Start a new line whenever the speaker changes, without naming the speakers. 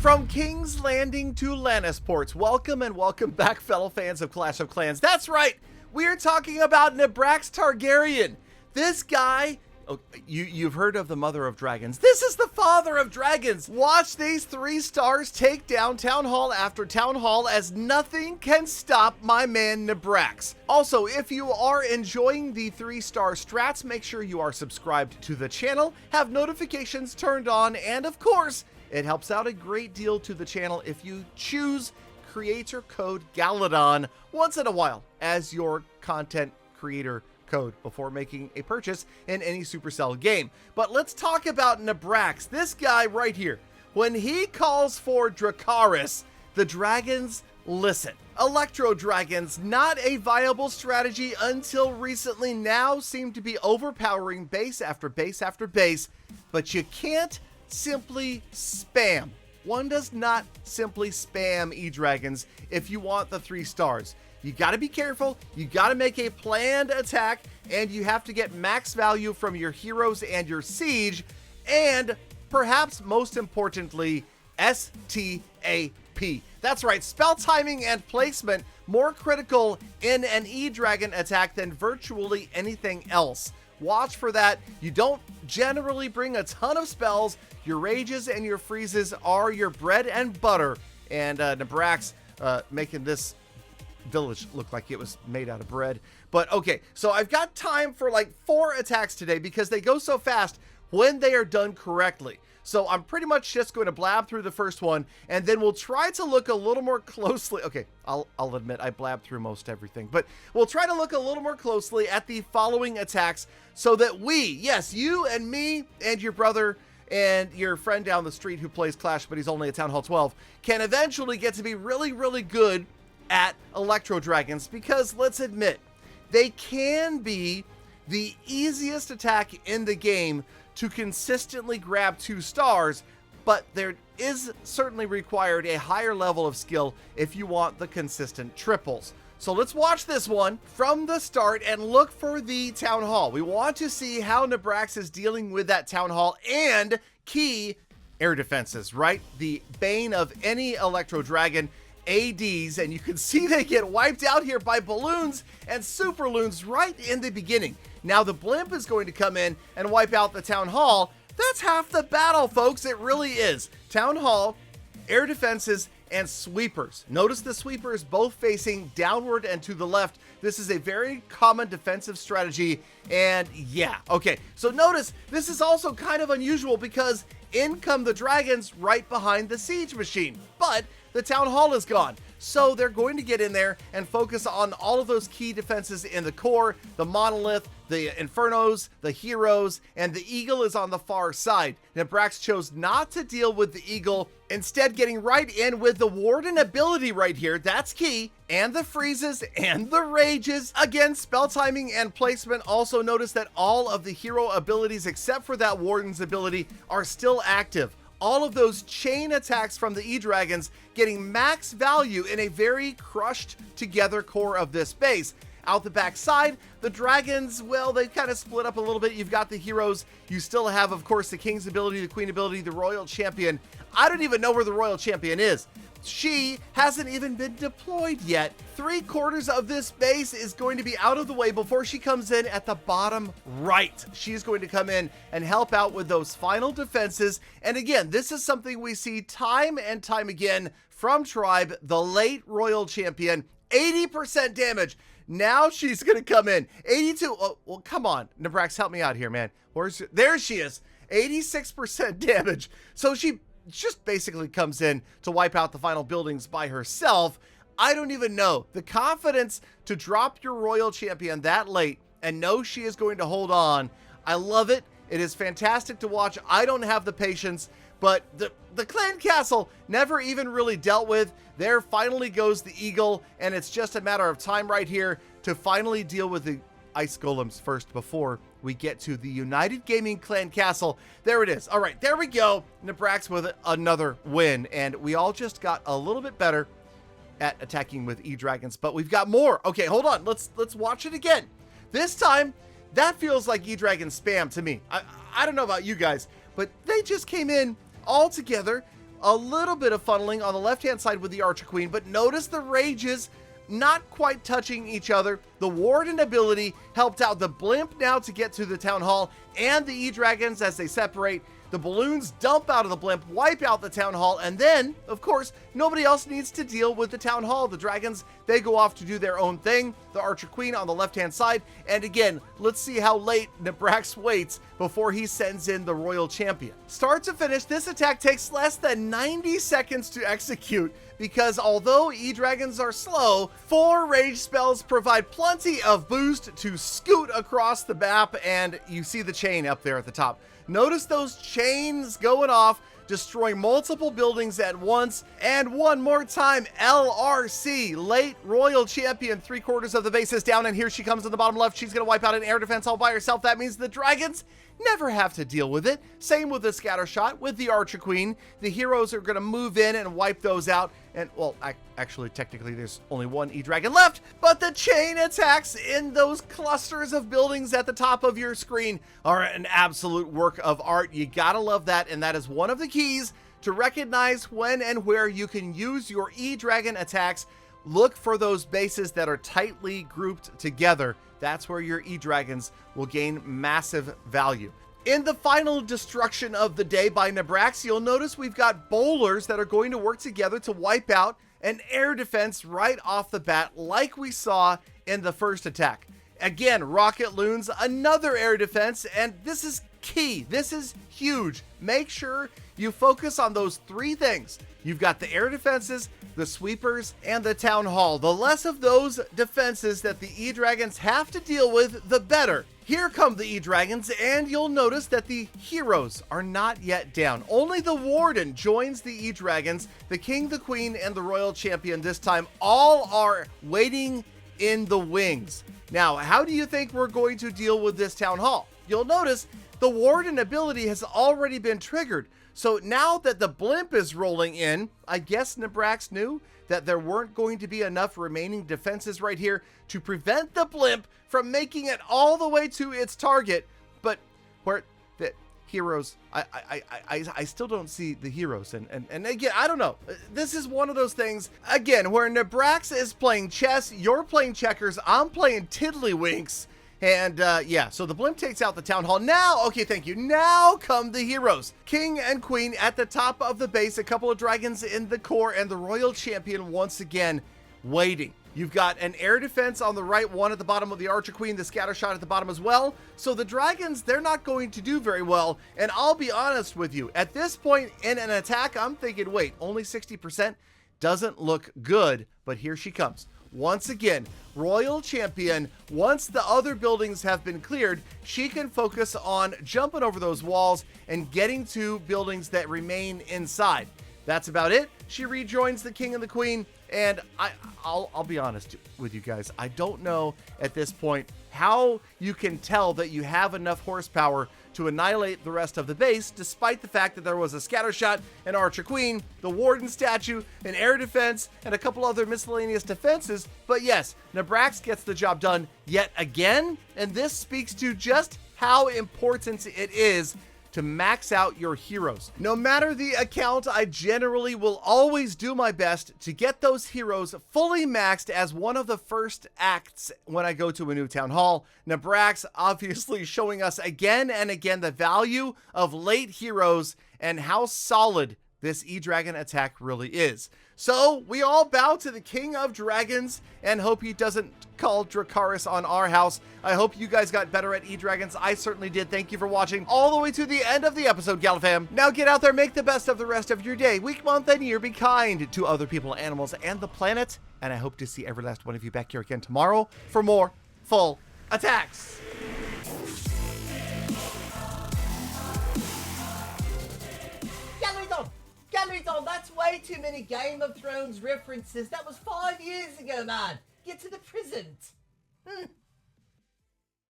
From King's Landing to Lannisports, welcome and welcome back, fellow fans of Clash of Clans. That's right, we're talking about Nabrax Targaryen. This guy, you've heard of the Mother of Dragons. This is the Father of Dragons. Watch these 3 stars take down town hall after town hall as nothing can stop my man Nabrax. Also, if you are enjoying the 3-star strats, make sure you are subscribed to the channel, have notifications turned on, and of course, it helps out a great deal to the channel if you choose creator code Galadon once in a while as your content creator code before making a purchase in any Supercell game. But let's talk about Nabrax, this guy right here. When he calls for Dracarys, the dragons listen. Electro dragons, not a viable strategy until recently, now seem to be overpowering base after base after base, but you can't simply spam. One does not simply spam E-Dragons if you want the 3 stars. You got to be careful, you got to make a planned attack, and you have to get max value from your heroes and your siege, and perhaps most importantly, STAP. That's right, spell timing and placement, more critical in an E-Dragon attack than virtually anything else. Watch for that. You don't generally bring a ton of spells. Your rages and your freezes are your bread and butter. And Nabrax making this village look like it was made out of bread. But okay, so I've got time for like 4 attacks today because they go so fast when they are done correctly. So I'm pretty much just going to blab through the first one, and then we'll try to look a little more closely. Okay, I'll admit I blabbed through most everything, but we'll try to look a little more closely at the following attacks so that we, yes, you and me and your brother and your friend down the street who plays Clash, but he's only at Town Hall 12, can eventually get to be really, really good at Electro Dragons, because let's admit, they can be the easiest attack in the game to consistently grab 2 stars, but there is certainly required a higher level of skill if you want the consistent triples. So let's watch this one from the start and look for the Town Hall. We want to see how Nabrax is dealing with that Town Hall and key air defenses, right? The bane of any Electro Dragon, ADs, and you can see they get wiped out here by balloons and super loons right in the beginning. Now the blimp is going to come in and wipe out the Town Hall. That's half the battle, folks. It really is. Town Hall, air defenses, and sweepers. Notice the sweepers both facing downward and to the left. This is a very common defensive strategy, and yeah, okay. So notice this is also kind of unusual because in come the dragons right behind the siege machine, but the Town Hall is gone. So they're going to get in there and focus on all of those key defenses in the core, the monolith, the infernos, the heroes, and the eagle is on the far side. Nabrax chose not to deal with the eagle, instead getting right in with the warden ability right here. That's key. And the freezes and the rages. Again, spell timing and placement. Also notice that all of the hero abilities except for that warden's ability are still active. All of those chain attacks from the E-Dragons getting max value in a very crushed together core of this base. Out the back side, the dragons, well, they kind of split up a little bit. You've got the heroes. You still have, of course, the king's ability, the queen ability, the royal champion. I don't even know where the royal champion is. She hasn't even been deployed yet. 3/4 of this base is going to be out of the way before she comes in at the bottom right. She's going to come in and help out with those final defenses. And again, this is something we see time and time again from Tribe, the late royal champion. 80% damage. Now she's going to come in. 82. Oh, well, come on. Nabrax, help me out here, man. There she is. 86% damage. So she just basically comes in to wipe out the final buildings by herself. I don't even know. The confidence to drop your royal champion that late and know she is going to hold on. I love it. It is fantastic to watch. I don't have the patience, but the clan castle never even really dealt with. There finally goes the eagle, and it's just a matter of time right here to finally deal with the ice golems first before we get to the United Gaming Clan Castle. There it is. All right, there we go. Nabrax with another win, and we all just got a little bit better at attacking with E-Dragons, but we've got more. Okay, hold on. Let's watch it again. This time, that feels like E-Dragon spam to me. I don't know about you guys, but they just came in all together. A little bit of funneling on the left-hand side with the Archer Queen, but notice the rages not quite touching each other. The Warden ability helped out the Blimp now to get to the Town Hall, and the E-Dragons as they separate. The balloons dump out of the Blimp, wipe out the Town Hall, and then, of course, nobody else needs to deal with the Town Hall. The Dragons, they go off to do their own thing. The Archer Queen on the left-hand side. And again, let's see how late Nabrax waits before he sends in the Royal Champion. Start to finish, this attack takes less than 90 seconds to execute, because although E-Dragons are slow, 4 rage spells provide plenty of boost to scoot across the map, and you see the chain up there at the top. Notice those chains going off, destroying multiple buildings at once. And one more time, LRC, late Royal Champion, 3/4 of the base is down, and here she comes in the bottom left. She's going to wipe out an air defense all by herself. That means the Dragons never have to deal with it. Same with the scatter shot with the Archer Queen. The heroes are going to move in and wipe those out. And, well, actually, technically, there's only one E-Dragon left, but the chain attacks in those clusters of buildings at the top of your screen are an absolute work of art. You gotta love that, and that is one of the keys to recognize when and where you can use your E-Dragon attacks. Look for those bases that are tightly grouped together. That's where your E-Dragons will gain massive value. In the final destruction of the day by Nabrax, you'll notice we've got bowlers that are going to work together to wipe out an air defense right off the bat, like we saw in the first attack. Again, rocket loons, another air defense, and this is key. This is huge. Make sure you focus on those 3 things. You've got the air defenses, the sweepers, and the Town Hall. The less of those defenses that the E-Dragons have to deal with, the better. Here come the E-Dragons, and you'll notice that the heroes are not yet down. Only the Warden joins the E-Dragons. The King, the Queen, and the Royal Champion this time all are waiting in the wings. Now, how do you think we're going to deal with this Town Hall? You'll notice the Warden ability has already been triggered. So now that the Blimp is rolling in, I guess Nabrax knew that there weren't going to be enough remaining defenses right here to prevent the Blimp from making it all the way to its target. But where the heroes, I still don't see the heroes. And again, I don't know. This is one of those things, again, where Nabrax is playing chess, you're playing checkers, I'm playing tiddlywinks. And yeah, so the Blimp takes out the Town Hall. Now, okay, thank you. Now come the heroes. King and Queen at the top of the base, a couple of dragons in the core, and the Royal Champion once again waiting. You've got an air defense on the right, one at the bottom of the Archer Queen, the scatter shot at the bottom as well. So the dragons, they're not going to do very well. And I'll be honest with you, at this point in an attack, I'm thinking, wait, only 60% doesn't look good, but here she comes. Once again, Royal Champion, once the other buildings have been cleared, she can focus on jumping over those walls and getting to buildings that remain inside. That's about it. She rejoins the King and the Queen, and I'll be honest with you guys. I don't know at this point how you can tell that you have enough horsepower to annihilate the rest of the base, despite the fact that there was a scatter shot, an Archer Queen, the Warden statue, an air defense, and a couple other miscellaneous defenses. But yes, Nabrax gets the job done yet again, and this speaks to just how important it is to max out your heroes. No matter the account, I generally will always do my best to get those heroes fully maxed as one of the first acts when I go to a new town hall. Nabrax obviously showing us again and again the value of late heroes and how solid this E-Dragon attack really is. So we all bow to the King of Dragons and hope he doesn't call Dracarys on our house. I hope you guys got better at E-Dragons. I certainly did. Thank you for watching all the way to the end of the episode, Galafam. Now get out there, make the best of the rest of your day, week, month, and year. Be kind to other people, animals, and the planet. And I hope to see every last one of you back here again tomorrow for more full attacks.
Galadon, that's way too many Game of Thrones references. That was 5 years ago, man. Get to the present.